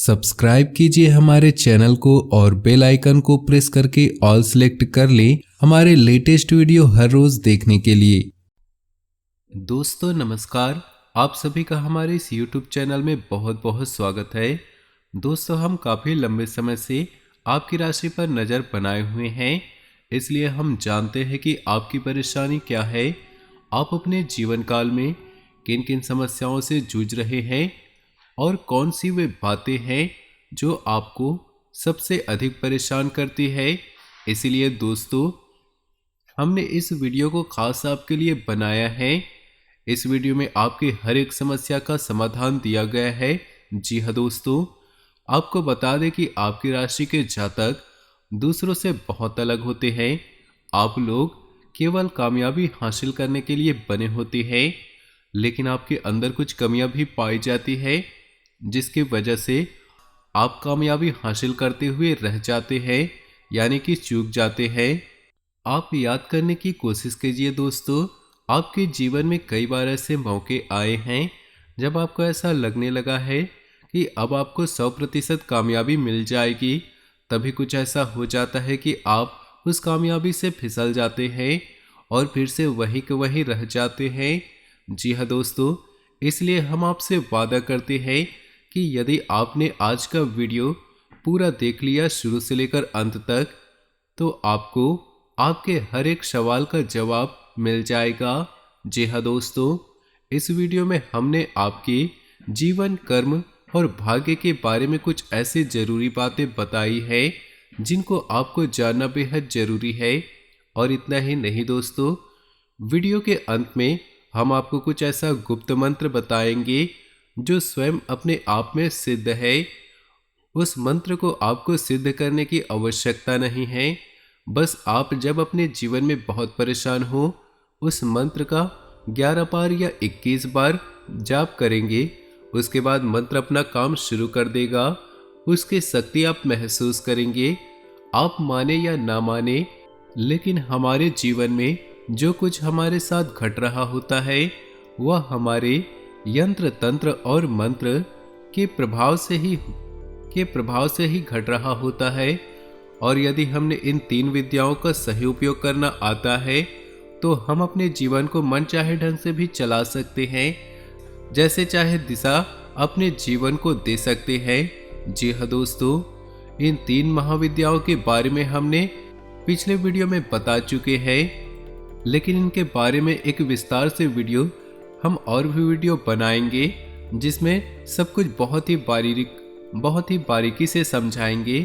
Subscribe कीजिए हमारे channel को और बेल आइकन को प्रेस करके ऑल सेलेक्ट कर लें हमारे लेटेस्ट वीडियो हर रोज देखने के लिए। दोस्तों नमस्कार, आप सभी का हमारे इस YouTube चैनल में बहुत बहुत स्वागत है। दोस्तों हम काफ़ी लंबे समय से आपकी राशि पर नज़र बनाए हुए हैं, इसलिए हम जानते हैं कि आपकी परेशानी क्या है, आप अपने जीवन काल में किन किन समस्याओं से जूझ रहे हैं और कौन सी वे बातें हैं जो आपको सबसे अधिक परेशान करती है। इसीलिए दोस्तों हमने इस वीडियो को खास आपके लिए बनाया है। इस वीडियो में आपकी हर एक समस्या का समाधान दिया गया है। जी हाँ दोस्तों, आपको बता दें कि आपकी राशि के जातक दूसरों से बहुत अलग होते हैं। आप लोग केवल कामयाबी हासिल करने के लिए बने होते हैं, लेकिन आपके अंदर कुछ कमियां भी पाई जाती है, जिसकी वजह से आप कामयाबी हासिल करते हुए रह जाते हैं, यानी कि चूक जाते हैं। आप याद करने की कोशिश कीजिए दोस्तों, आपके जीवन में कई बार ऐसे मौके आए हैं जब आपको ऐसा लगने लगा है कि अब आपको 100% कामयाबी मिल जाएगी, तभी कुछ ऐसा हो जाता है कि आप उस कामयाबी से फिसल जाते हैं और फिर से वहीं के वहीं रह जाते हैं। जी हाँ दोस्तों, इसलिए हम आपसे वादा करते हैं कि यदि आपने आज का वीडियो पूरा देख लिया शुरू से लेकर अंत तक, तो आपको आपके हर एक सवाल का जवाब मिल जाएगा। जी हाँ दोस्तों, इस वीडियो में हमने आपके जीवन, कर्म और भाग्य के बारे में कुछ ऐसी जरूरी बातें बताई है जिनको आपको जानना बेहद जरूरी है। और इतना ही नहीं दोस्तों, वीडियो के अंत में हम आपको कुछ ऐसा गुप्त मंत्र बताएंगे जो स्वयं अपने आप में सिद्ध है। उस मंत्र को आपको सिद्ध करने की आवश्यकता नहीं है, बस आप जब अपने जीवन में बहुत परेशान हो उस मंत्र का 11 बार या 21 बार जाप करेंगे, उसके बाद मंत्र अपना काम शुरू कर देगा। उसकी शक्ति आप महसूस करेंगे। आप माने या ना माने, लेकिन हमारे जीवन में जो कुछ हमारे साथ घट रहा होता है वह हमारे यंत्र, तंत्र और मंत्र के प्रभाव से ही घट रहा होता है। और यदि हमने इन 3 विद्याओं का सही उपयोग करना आता है तो हम अपने जीवन को मनचाहे ढंग से भी चला सकते हैं, जैसे चाहे दिशा अपने जीवन को दे सकते हैं। जी हाँ दोस्तों, इन 3 महाविद्याओं के बारे में हमने पिछले वीडियो में बता चुके हैं, लेकिन इनके बारे में एक विस्तार से वीडियो हम और भी वीडियो बनाएंगे जिसमें सब कुछ बहुत ही बारीकी से समझाएंगे।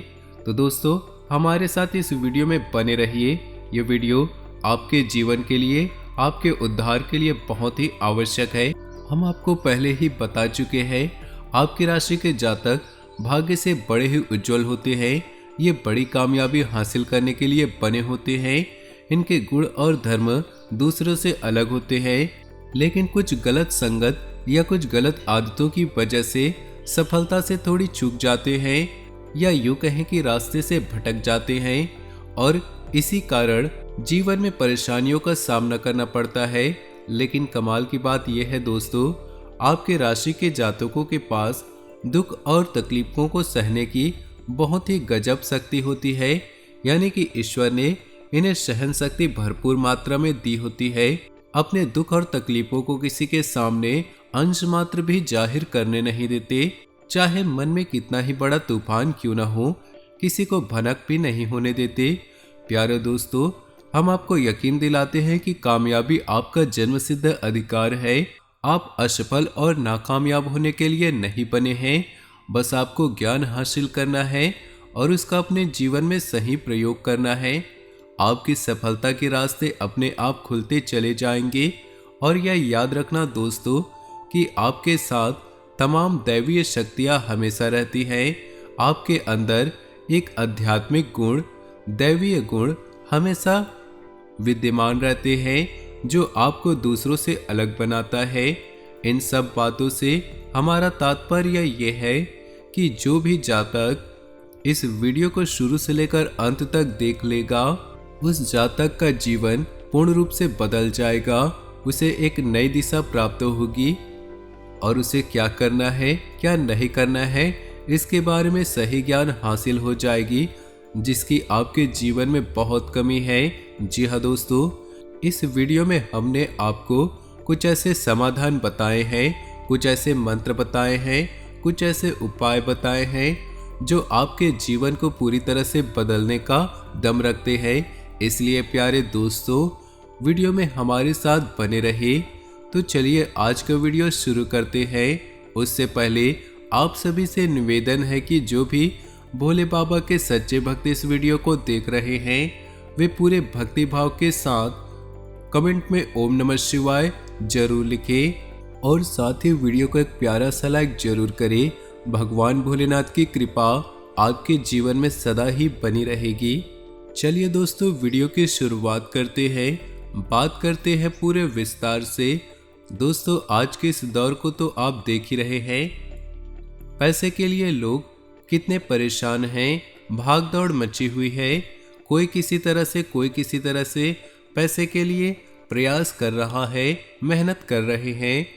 तो दोस्तों हमारे साथ इस वीडियो में बने रहिए। ये वीडियो आपके जीवन के लिए, आपके उद्धार के लिए बहुत ही आवश्यक है। हम आपको पहले ही बता चुके हैं, आपकी राशि के जातक भाग्य से बड़े ही उज्जवल होते हैं। ये बड़ी कामयाबी हासिल करने के लिए बने होते हैं। इनके गुण और धर्म दूसरों से अलग होते हैं, लेकिन कुछ गलत संगत या कुछ गलत आदतों की वजह से सफलता से थोड़ी चूक जाते हैं, या यूं कहें कि रास्ते से भटक जाते हैं और इसी कारण जीवन में परेशानियों का सामना करना पड़ता है। लेकिन कमाल की बात यह है दोस्तों, आपके राशि के जातकों के पास दुख और तकलीफों को सहने की बहुत ही गजब शक्ति होती है, यानी कि ईश्वर ने इन्हें सहन शक्ति भरपूर मात्रा में दी होती है। अपने दुख और तकलीफों को किसी के सामने अंश मात्र भी जाहिर करने नहीं देते, चाहे मन में कितना ही बड़ा तूफान क्यों न हो, किसी को भनक भी नहीं होने देते। प्यारे दोस्तों, हम आपको यकीन दिलाते हैं कि कामयाबी आपका जन्मसिद्ध अधिकार है। आप असफल और नाकामयाब होने के लिए नहीं बने हैं, बस आपको ज्ञान हासिल करना है और उसका अपने जीवन में सही प्रयोग करना है। आपकी सफलता के रास्ते अपने आप खुलते चले जाएंगे। और यह याद रखना दोस्तों कि आपके साथ तमाम दैवीय शक्तियां हमेशा रहती हैं। आपके अंदर एक आध्यात्मिक गुण, दैवीय गुण हमेशा विद्यमान रहते हैं जो आपको दूसरों से अलग बनाता है। इन सब बातों से हमारा तात्पर्य यह है कि जो भी जातक इस वीडियो को शुरू से लेकर अंत तक देख लेगा, उस जातक का जीवन पूर्ण रूप से बदल जाएगा। उसे एक नई दिशा प्राप्त होगी और उसे क्या करना है, क्या नहीं करना है, इसके बारे में सही ज्ञान हासिल हो जाएगी, जिसकी आपके जीवन में बहुत कमी है। जी हाँ दोस्तों, इस वीडियो में हमने आपको कुछ ऐसे समाधान बताए हैं, कुछ ऐसे मंत्र बताए हैं, कुछ ऐसे उपाय बताए हैं जो आपके जीवन को पूरी तरह से बदलने का दम रखते हैं। इसलिए प्यारे दोस्तों, वीडियो में हमारे साथ बने रहे। तो चलिए आज का वीडियो शुरू करते हैं। उससे पहले आप सभी से निवेदन है कि जो भी भोले बाबा के सच्चे भक्त इस वीडियो को देख रहे हैं, वे पूरे भक्ति भाव के साथ कमेंट में ओम नमः शिवाय जरूर लिखें और साथ ही वीडियो को एक प्यारा सा लाइक जरूर करें। भगवान भोलेनाथ की कृपा आपके जीवन में सदा ही बनी रहेगी। चलिए दोस्तों, वीडियो की शुरुआत करते हैं। बात करते हैं पूरे विस्तार से। दोस्तों, आज के इस दौर को तो आप देख ही रहे हैं। पैसे के लिए लोग कितने परेशान हैं, भाग दौड़ मची हुई है। कोई किसी तरह से पैसे के लिए प्रयास कर रहा है, मेहनत कर रहे हैं।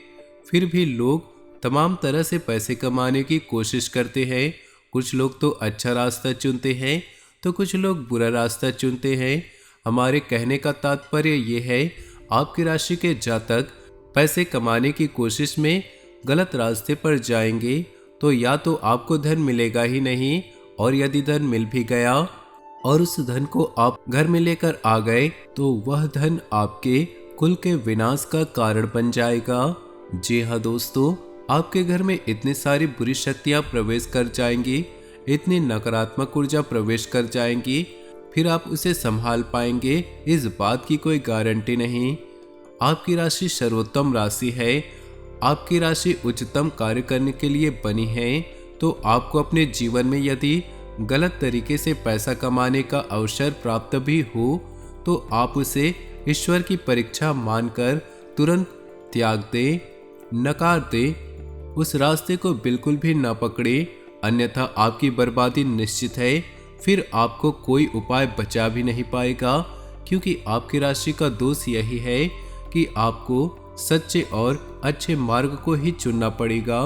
फिर भी लोग तमाम तरह से पैसे कमाने की कोशिश करते हैं। कुछ लोग तो अच्छा रास्ता चुनते हैं तो कुछ लोग बुरा रास्ता चुनते हैं। हमारे कहने का तात्पर्य ये है, आपकी राशि के जातक पैसे कमाने की कोशिश में गलत रास्ते पर जाएंगे तो या तो आपको धन मिलेगा ही नहीं, और यदि धन मिल भी गया और उस धन को आप घर में लेकर आ गए तो वह धन आपके कुल के विनाश का कारण बन जाएगा। जी हाँ दोस्तों, आपके घर में इतनी सारी बुरी शक्तियाँ प्रवेश कर जाएंगी, इतनी नकारात्मक ऊर्जा प्रवेश कर जाएंगी, फिर आप उसे संभाल पाएंगे इस बात की कोई गारंटी नहीं। आपकी राशि सर्वोत्तम राशि है, आपकी राशि उच्चतम कार्य करने के लिए बनी है। तो आपको अपने जीवन में यदि गलत तरीके से पैसा कमाने का अवसर प्राप्त भी हो तो आप उसे ईश्वर की परीक्षा मानकर तुरंत त्याग दें, नकार दें। उस रास्ते को बिल्कुल भी न पकड़े, अन्यथा आपकी बर्बादी निश्चित है। फिर आपको कोई उपाय बचा भी नहीं पाएगा, क्योंकि आपकी राशि का दोष यही है कि आपको सच्चे और अच्छे मार्ग को ही चुनना पड़ेगा।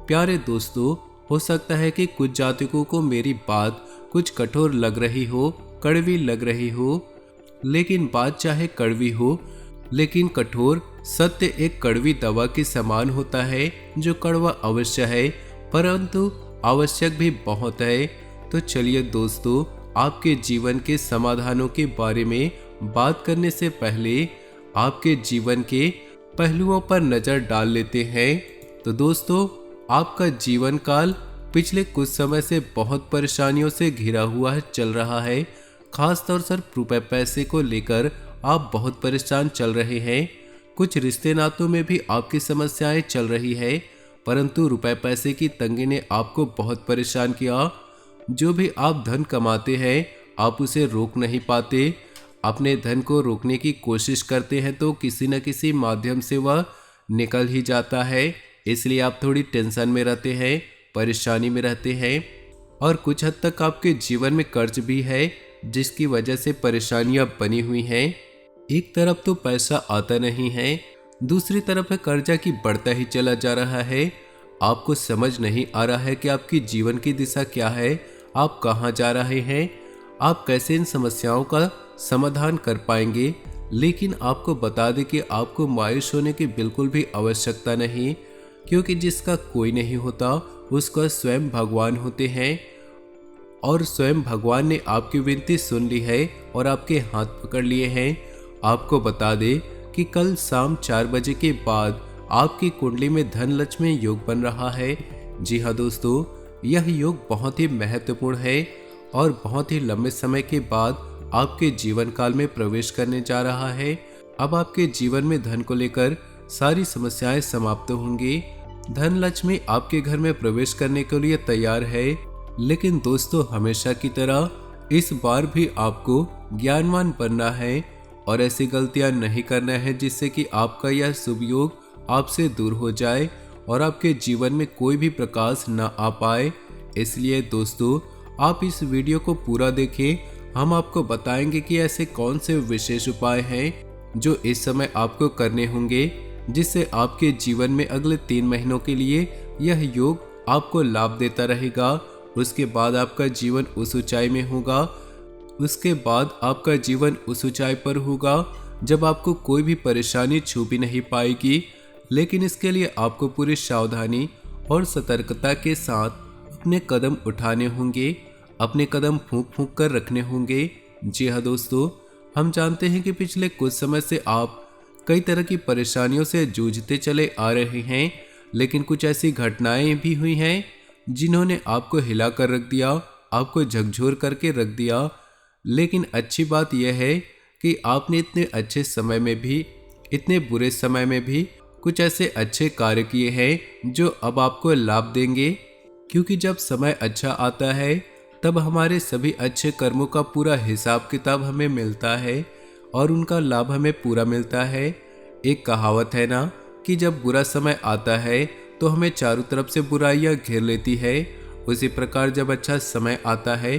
प्यारे दोस्तों, हो सकता है कि कुछ जातकों को मेरी बात कुछ कठोर लग रही हो, कड़वी लग रही हो, लेकिन बात चाहे कड़वी हो लेकिन कठोर। सत्य एक कड़वी दवा के समान होता है, जो कड़वा अवश्य है परंतु आवश्यक भी बहुत है। तो चलिए दोस्तों, आपके जीवन के समाधानों के बारे में बात करने से पहले आपके जीवन के पहलुओं पर नजर डाल लेते हैं। तो दोस्तों, आपका जीवन काल पिछले कुछ समय से बहुत परेशानियों से घिरा हुआ चल रहा है। खास तौर से रुपए पैसे को लेकर आप बहुत परेशान चल रहे हैं। कुछ रिश्ते नातों में भी आपकी समस्याएं चल रही है, परंतु रुपए पैसे की तंगी ने आपको बहुत परेशान किया। जो भी आप धन कमाते हैं आप उसे रोक नहीं पाते। अपने धन को रोकने की कोशिश करते हैं तो किसी न किसी माध्यम से वह निकल ही जाता है। इसलिए आप थोड़ी टेंशन में रहते हैं, परेशानी में रहते हैं, और कुछ हद तक आपके जीवन में कर्ज भी है, जिसकी वजह से परेशानियां बनी हुई हैं। एक तरफ तो पैसा आता नहीं है, दूसरी तरफ है कर्जा की बढ़ता ही चला जा रहा है। आपको समझ नहीं आ रहा है कि आपकी जीवन की दिशा क्या है, आप कहाँ जा रहे हैं, आप कैसे इन समस्याओं का समाधान कर पाएंगे। लेकिन आपको बता दें कि आपको मायूस होने की बिल्कुल भी आवश्यकता नहीं, क्योंकि जिसका कोई नहीं होता उसका स्वयं भगवान होते हैं, और स्वयं भगवान ने आपकी विनती सुन ली है और आपके हाथ पकड़ लिए हैं। आपको बता दें कि कल शाम 4 बजे के बाद आपकी कुंडली में धन लक्ष्मी योग बन रहा है। जी हाँ दोस्तों, यह योग बहुत ही महत्वपूर्ण है और बहुत ही लंबे समय के बाद आपके जीवन काल में प्रवेश करने जा रहा है। अब आपके जीवन में धन को लेकर सारी समस्याएं समाप्त होंगी। धन लक्ष्मी आपके घर में प्रवेश करने के लिए तैयार है। लेकिन दोस्तों, हमेशा की तरह इस बार भी आपको ज्ञानवान बनना है और ऐसी गलतियां नहीं करना है जिससे कि आपका यह शुभ योग आपसे दूर हो जाए और आपके जीवन में कोई भी प्रकाश न आ पाए। इसलिए दोस्तों, आप इस वीडियो को पूरा देखें। हम आपको बताएंगे कि ऐसे कौन से विशेष उपाय हैं जो इस समय आपको करने होंगे, जिससे आपके जीवन में अगले 3 महीनों के लिए यह योग आपको लाभ देता रहेगा। उसके बाद आपका जीवन उस ऊंचाई में होगा, उसके बाद आपका जीवन उस ऊंचाई पर होगा जब आपको कोई भी परेशानी छू भी नहीं पाएगी। लेकिन इसके लिए आपको पूरी सावधानी और सतर्कता के साथ अपने कदम उठाने होंगे, अपने कदम फूंक फूंक कर रखने होंगे। जी हाँ दोस्तों, हम जानते हैं कि पिछले कुछ समय से आप कई तरह की परेशानियों से जूझते चले आ रहे हैं, लेकिन कुछ ऐसी घटनाएं भी हुई हैं जिन्होंने आपको हिला कर रख दिया, आपको झकझोर करके रख दिया। लेकिन अच्छी बात यह है कि आपने इतने अच्छे समय में भी, इतने बुरे समय में भी कुछ ऐसे अच्छे कार्य किए हैं जो अब आपको लाभ देंगे। क्योंकि जब समय अच्छा आता है तब हमारे सभी अच्छे कर्मों का पूरा हिसाब किताब हमें मिलता है और उनका लाभ हमें पूरा मिलता है। एक कहावत है ना कि जब बुरा समय आता है तो हमें चारों तरफ से बुराइयां घेर लेती है, उसी प्रकार जब अच्छा समय आता है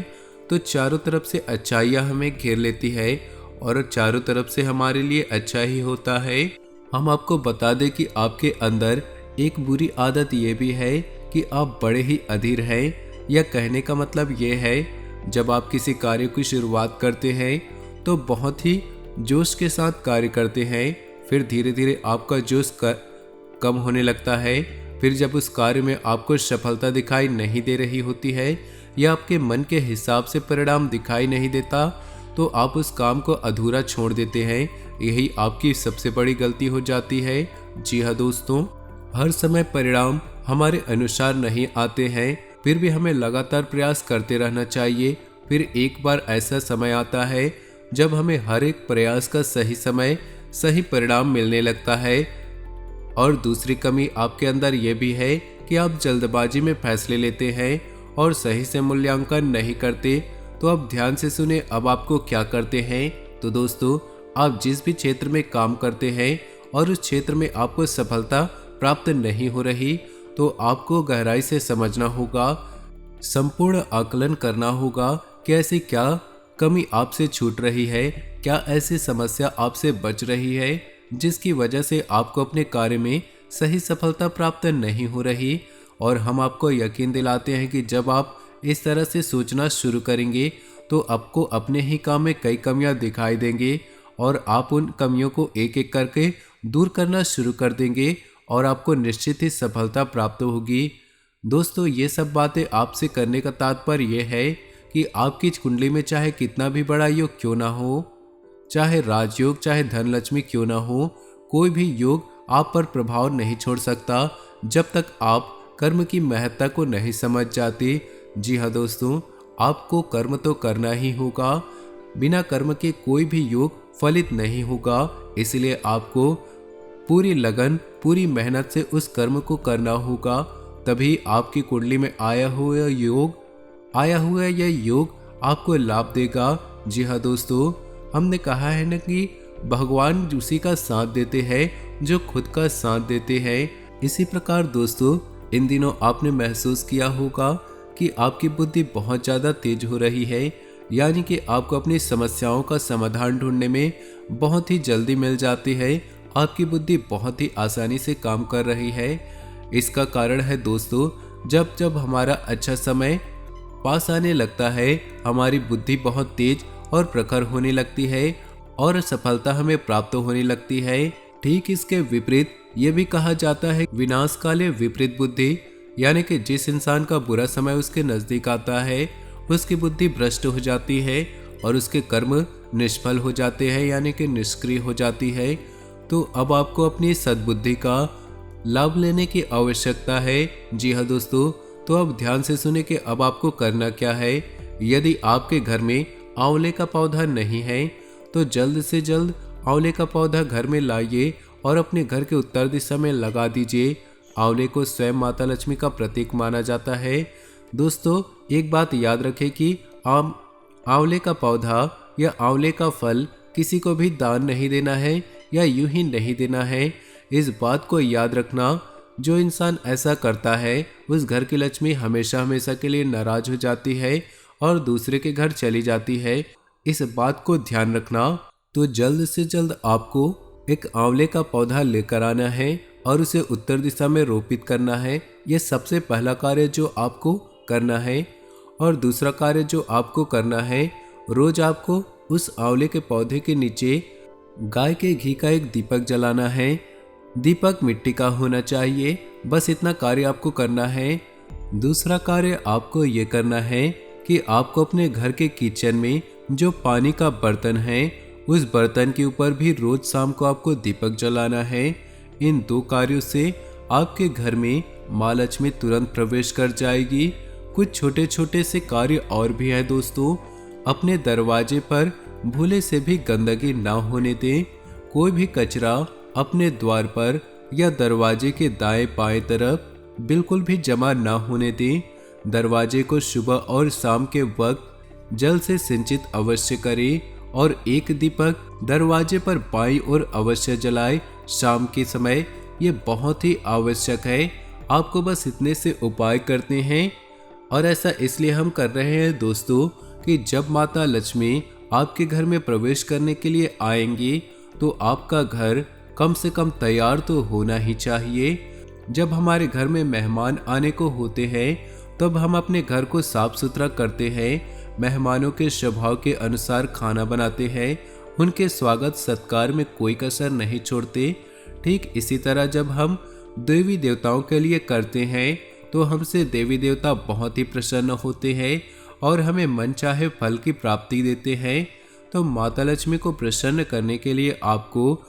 तो चारों तरफ से अच्छाइयां हमें घेर लेती है और चारों तरफ से हमारे लिए अच्छा ही होता है। हम आपको बता दें कि आपके अंदर एक बुरी आदत ये भी है कि आप बड़े ही अधीर हैं। यह कहने का मतलब ये है, जब आप किसी कार्य की शुरुआत करते हैं तो बहुत ही जोश के साथ कार्य करते हैं, फिर धीरे धीरे आपका जोश कम होने लगता है। फिर जब उस कार्य में आपको सफलता दिखाई नहीं दे रही होती है या आपके मन के हिसाब से परिणाम दिखाई नहीं देता तो आप उस काम को अधूरा छोड़ देते हैं। यही आपकी सबसे बड़ी गलती हो जाती है। जी हाँ दोस्तों, हर समय परिणाम हमारे अनुसार नहीं आते हैं, फिर भी हमें लगातार प्रयास करते रहना चाहिए। फिर एक बार ऐसा समय आता है जब हमें हर एक प्रयास का सही समय, सही परिणाम मिलने लगता है। और दूसरी कमी आपके अंदर यह भी है कि आप जल्दबाजी में फैसले लेते हैं और सही से मूल्यांकन नहीं करते। तो अब ध्यान से सुने, अब आपको क्या करते हैं। तो दोस्तों, आप जिस भी क्षेत्र में काम करते हैं और उस क्षेत्र में आपको सफलता प्राप्त नहीं हो रही तो आपको गहराई से समझना होगा, संपूर्ण आकलन करना होगा कि ऐसी क्या कमी आपसे छूट रही है, क्या ऐसी समस्या आपसे बच रही है जिसकी वजह से आपको अपने कार्य में सही सफलता प्राप्त नहीं हो रही। और हम आपको यकीन दिलाते हैं कि जब आप इस तरह से सोचना शुरू करेंगे तो आपको अपने ही काम में कई कमियां दिखाई देंगे और आप उन कमियों को एक एक करके दूर करना शुरू कर देंगे और आपको निश्चित ही सफलता प्राप्त होगी। दोस्तों, ये सब बातें आपसे करने का तात्पर्य यह है कि आपकी कुंडली में चाहे कितना भी बड़ा योग क्यों ना हो, चाहे राजयोग, चाहे धनलक्ष्मी क्यों ना हो, कोई भी योग आप पर प्रभाव नहीं छोड़ सकता जब तक आप कर्म की महत्ता को नहीं समझ जाते। जी हाँ दोस्तों, आपको कर्म तो करना ही होगा, बिना कर्म के कोई भी योग फलित नहीं होगा। इसलिए आपको पूरी लगन, पूरी मेहनत से उस कर्म को करना होगा, तभी आपकी कुंडली में आया हुआ यह योग आपको लाभ देगा। जी हाँ दोस्तों, हमने कहा है ना कि भगवान उसी का साथ देते हैं जो खुद का साथ देते हैं। इसी प्रकार दोस्तों, इन दिनों आपने महसूस किया होगा कि आपकी बुद्धि बहुत ज़्यादा तेज हो रही है, यानी कि आपको अपनी समस्याओं का समाधान ढूंढने में बहुत ही जल्दी मिल जाती है। आपकी बुद्धि बहुत ही आसानी से काम कर रही है। इसका कारण है दोस्तों, जब जब हमारा अच्छा समय पास आने लगता है, हमारी बुद्धि बहुत तेज और प्रखर होने लगती है और सफलता हमें प्राप्त होने लगती है। ठीक इसके विपरीत ये भी कहा जाता है, विनाश काले विपरीत बुद्धि, यानी कि जिस इंसान का बुरा समय उसके नजदीक आता है उसकी बुद्धि भ्रष्ट हो जाती है और उसके कर्म निष्फल हो जाते हैं, यानी कि निष्क्रिय हो जाती है। तो अब आपको अपनी सद्बुद्धि का लाभ लेने की आवश्यकता है। जी हाँ दोस्तों, तो अब ध्यान से सुने कि अब आपको करना क्या है। यदि आपके घर में आंवले का पौधा नहीं है तो जल्द से जल्द आंवले का पौधा घर में लाइए और अपने घर के उत्तर दिशा में लगा दीजिए। आंवले को स्वयं माता लक्ष्मी का प्रतीक माना जाता है। दोस्तों, एक बात याद रखें कि आंवले का पौधा या आंवले का फल किसी को भी दान नहीं देना है या यूं ही नहीं देना है। इस बात को याद रखना, जो इंसान ऐसा करता है उस घर की लक्ष्मी हमेशा हमेशा के लिए नाराज हो जाती है और दूसरे के घर चली जाती है। इस बात को ध्यान रखना। तो जल्द से जल्द आपको एक आंवले का पौधा लेकर आना है और उसे उत्तर दिशा में रोपित करना है। यह सबसे पहला कार्य जो आपको करना है। और दूसरा कार्य जो आपको करना है, रोज आपको उस आंवले के पौधे के नीचे गाय के घी का एक दीपक जलाना है। दीपक मिट्टी का होना चाहिए। बस इतना कार्य आपको करना है। दूसरा कार्य आपको ये करना है कि आपको अपने घर के किचन में जो पानी का बर्तन है, उस बर्तन के ऊपर भी रोज शाम को आपको दीपक जलाना है। इन दो कार्यों से आपके घर में माँ लक्ष्मी तुरंत प्रवेश कर जाएगी। कुछ छोटे छोटे से कार्य और भी हैं दोस्तों। अपने दरवाजे पर भूले से भी गंदगी ना होने दें। कोई भी कचरा अपने द्वार पर या दरवाजे के दाएं बाएं तरफ बिल्कुल भी जमा ना होने दें। दरवाजे को सुबह और शाम के वक्त जल से सिंचित अवश्य करें और एक दीपक दरवाजे पर बाईं ओर अवश्य जलाएं शाम के समय। ये बहुत ही आवश्यक है। आपको बस इतने से उपाय करते हैं और ऐसा इसलिए हम कर रहे हैं दोस्तों कि जब माता लक्ष्मी आपके घर में प्रवेश करने के लिए आएंगी तो आपका घर कम से कम तैयार तो होना ही चाहिए। जब हमारे घर में मेहमान आने को होते हैं तब हम अपने घर को साफ सुथरा करते हैं, मेहमानों के स्वभाव के अनुसार खाना बनाते हैं, उनके स्वागत सत्कार में कोई कसर नहीं छोड़ते। ठीक इसी तरह जब हम देवी देवताओं के लिए करते हैं तो हमसे देवी देवता बहुत ही प्रसन्न होते हैं और हमें मनचाहे फल की प्राप्ति देते हैं। तो माता लक्ष्मी को प्रसन्न करने के लिए आपको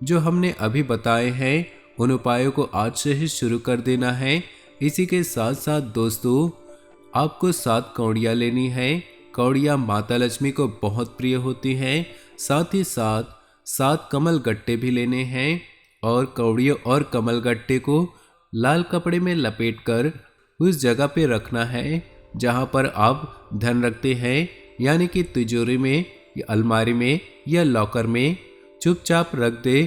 जो हमने अभी बताए हैं उन उपायों को आज से ही शुरू कर देना है। इसी के साथ साथ दोस्तों आपको 7 कौड़ियाँ लेनी है। कौड़ियाँ माता लक्ष्मी को बहुत प्रिय होती हैं। साथ ही साथ 7 कमल गट्टे भी लेने हैं और कौड़ियों और कमल गट्टे को लाल कपड़े में लपेटकर उस जगह पे रखना है जहाँ पर आप धन रखते हैं, यानी कि तिजोरी में या अलमारी में या लॉकर में चुपचाप रख दे।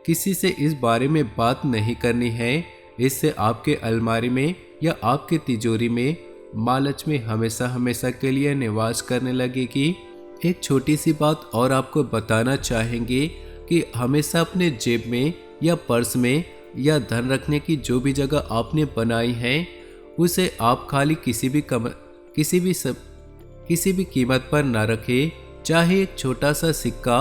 किसी से इस बारे में बात नहीं करनी है। इससे आपके अलमारी में या आपके तिजोरी में माँ लक्ष्मी हमेशा हमेशा के लिए निवास करने लगेगी। एक छोटी सी बात और आपको बताना चाहेंगे कि हमेशा अपने जेब में या पर्स में या धन रखने की जो भी जगह आपने बनाई है उसे आप खाली किसी भी कीमत पर ना रखें। चाहे एक छोटा सा सिक्का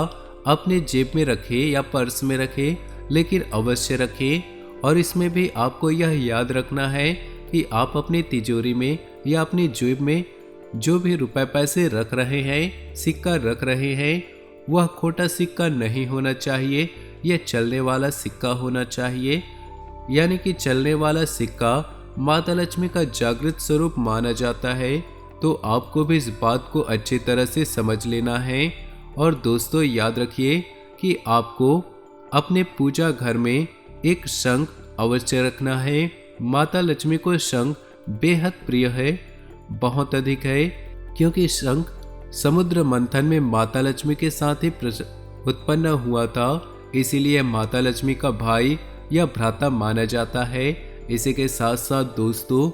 अपने जेब में रखें या पर्स में रखें, लेकिन अवश्य रखें। और इसमें भी आपको यह याद रखना है कि आप अपनी तिजोरी में या अपनी जेब में जो भी रुपए पैसे रख रहे हैं, सिक्का रख रहे हैं, वह खोटा सिक्का नहीं होना चाहिए। यह चलने वाला सिक्का होना चाहिए, यानी कि चलने वाला सिक्का माता लक्ष्मी का जागृत स्वरूप माना जाता है। तो आपको भी इस बात को अच्छी तरह से समझ लेना है। और दोस्तों याद रखिए कि आपको अपने पूजा घर में एक शंख अवश्य रखना है। माता लक्ष्मी को शंख बेहद प्रिय है, बहुत अधिक है, क्योंकि शंख समुद्र मंथन में माता लक्ष्मी के साथ ही उत्पन्न हुआ था। इसीलिए माता लक्ष्मी का भाई या भ्राता माना जाता है। इसी के साथ साथ दोस्तों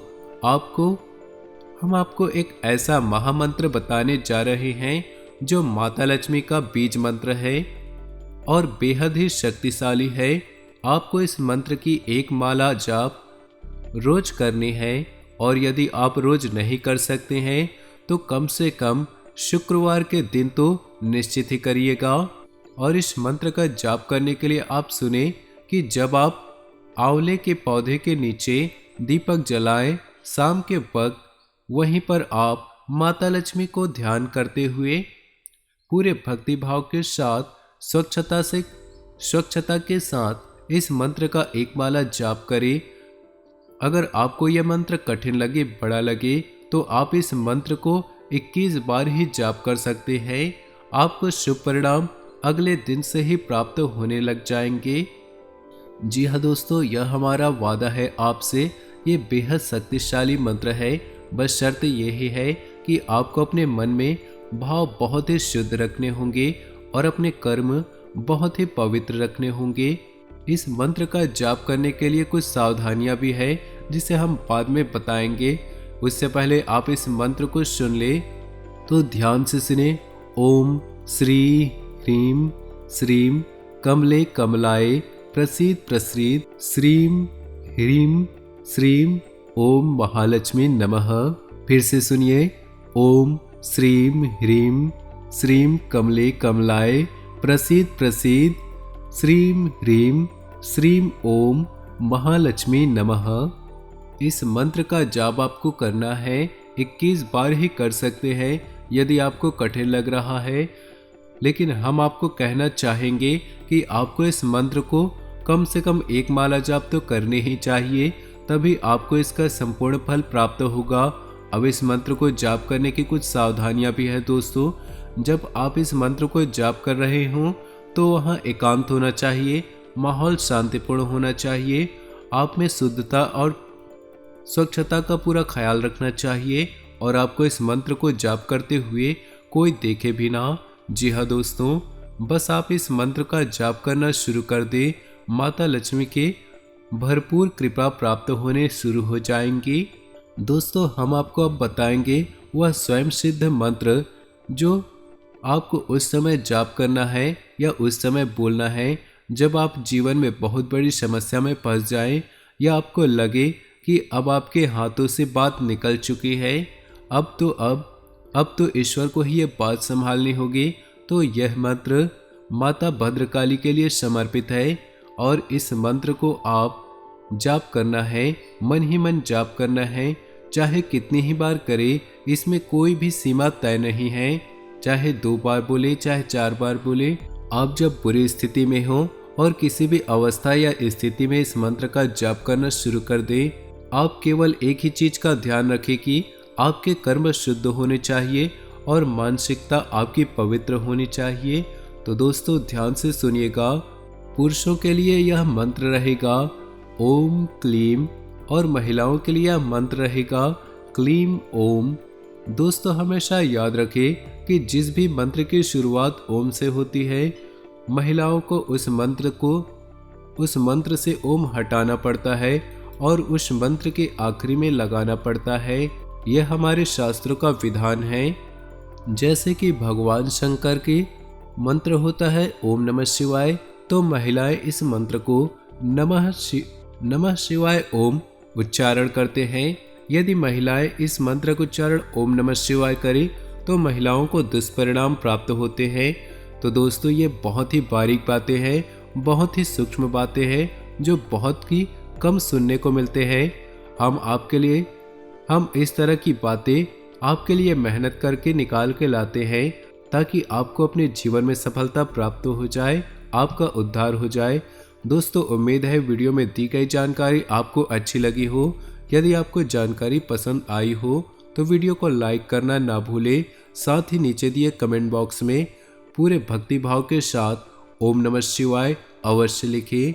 हम आपको एक ऐसा महामंत्र बताने जा रहे हैं जो माता लक्ष्मी का बीज मंत्र है और बेहद ही शक्तिशाली है। आपको इस मंत्र की एक माला जाप रोज करनी है और यदि आप रोज नहीं कर सकते हैं तो कम से कम शुक्रवार के दिन तो निश्चित ही करिएगा। और इस मंत्र का जाप करने के लिए आप सुने कि जब आप आंवले के पौधे के नीचे दीपक जलाएं शाम के वक्त, वहीं पर आप माता लक्ष्मी को ध्यान करते हुए पूरे भक्ति भाव के साथ स्वच्छता के साथ इस मंत्र का एक माला जाप करें। अगर आपको यह मंत्र कठिन लगे, बड़ा लगे, तो आप इस मंत्र को 21 बार ही जाप कर सकते हैं। आपको शुभ परिणाम अगले दिन से ही प्राप्त होने लग जाएंगे। जी हाँ दोस्तों, यह हमारा वादा है आपसे। ये बेहद शक्तिशाली मंत्र है। बस शर्त यही है कि आपको अपने मन में भाव बहुत ही शुद्ध रखने होंगे और अपने कर्म बहुत ही पवित्र रखने होंगे। इस मंत्र का जाप करने के लिए कुछ सावधानियां भी है जिसे हम बाद में बताएंगे। उससे पहले आप इस मंत्र को सुन ले तो ध्यान से सुने। ओम श्री ह्रीम श्रीम कमले कमलाय प्रसीद प्रसीद श्रीम ह्रीम श्रीम ओम महालक्ष्मी नमः। फिर से सुनिए, ओम श्रीम ह्रीम श्रीम कमले कमलाय प्रसीद प्रसीद श्रीम ह्रीम श्रीम ओम महालक्ष्मी नमः। इस मंत्र का जाप आपको करना है 21 बार ही कर सकते हैं यदि आपको कठिन लग रहा है, लेकिन हम आपको कहना चाहेंगे कि आपको इस मंत्र को कम से कम 1 माला जाप तो करने ही चाहिए, तभी आपको इसका संपूर्ण फल प्राप्त होगा। अब इस मंत्र को जाप करने की कुछ सावधानियां भी है दोस्तों। जब आप इस मंत्र को जाप कर रहे हों तो वहाँ एकांत होना चाहिए, माहौल शांतिपूर्ण होना चाहिए, आप में शुद्धता और स्वच्छता का पूरा ख्याल रखना चाहिए और आपको इस मंत्र को जाप करते हुए कोई देखे भी ना। जी हाँ दोस्तों, बस आप इस मंत्र का जाप करना शुरू कर दे, माता लक्ष्मी के भरपूर कृपा प्राप्त होने शुरू हो जाएंगी। दोस्तों, हम आपको अब बताएंगे वह स्वयं सिद्ध मंत्र जो आपको उस समय जाप करना है या उस समय बोलना है जब आप जीवन में बहुत बड़ी समस्या में फंस जाएं या आपको लगे कि अब आपके हाथों से बात निकल चुकी है, अब तो ईश्वर को ही ये बात संभालनी होगी। तो यह मंत्र माता भद्रकाली के लिए समर्पित है और इस मंत्र को आप जाप करना है, मन ही मन जाप करना है, चाहे कितनी ही बार करे, इसमें कोई भी सीमा तय नहीं है, चाहे 2 बार बोले चाहे 4 बार बोले। आप जब बुरी स्थिति में हो और किसी भी अवस्था या स्थिति में इस मंत्र का जाप करना शुरू कर दे, आप केवल एक ही चीज का ध्यान रखें कि आपके कर्म शुद्ध होने चाहिए और मानसिकता आपकी पवित्र होनी चाहिए। तो दोस्तों ध्यान से सुनिएगा, पुरुषों के लिए यह मंत्र रहेगा ओम क्लीम और महिलाओं के लिए यह मंत्र रहेगा क्लीम ओम। दोस्तों हमेशा याद रखें कि जिस भी मंत्र की शुरुआत ओम से होती है, महिलाओं को उस मंत्र से ओम हटाना पड़ता है और उस मंत्र के आखिरी में लगाना पड़ता है। यह हमारे शास्त्रों का विधान है। जैसे कि भगवान शंकर के मंत्र होता है ओम नमः शिवाय, तो महिलाएं इस मंत्र को नमः शिवाय ओम उच्चारण करते हैं। यदि महिलाएं इस मंत्र को उच्चारण ओम नमः शिवाय करें तो महिलाओं को दुष्परिणाम प्राप्त होते हैं। तो दोस्तों ये बहुत ही बारीक बातें हैं, बहुत ही सूक्ष्म बातें हैं जो बहुत ही कम सुनने को मिलते हैं। हम इस तरह की बातें आपके लिए मेहनत करके निकाल के लाते हैं ताकि आपको अपने जीवन में सफलता प्राप्त हो जाए, आपका उद्धार हो जाए। दोस्तों उम्मीद है वीडियो में दी गई जानकारी आपको अच्छी लगी हो। यदि आपको जानकारी पसंद आई हो तो वीडियो को लाइक करना ना भूलें, साथ ही नीचे दिए कमेंट बॉक्स में पूरे भक्ति भाव के साथ ओम नमः शिवाय अवश्य लिखें।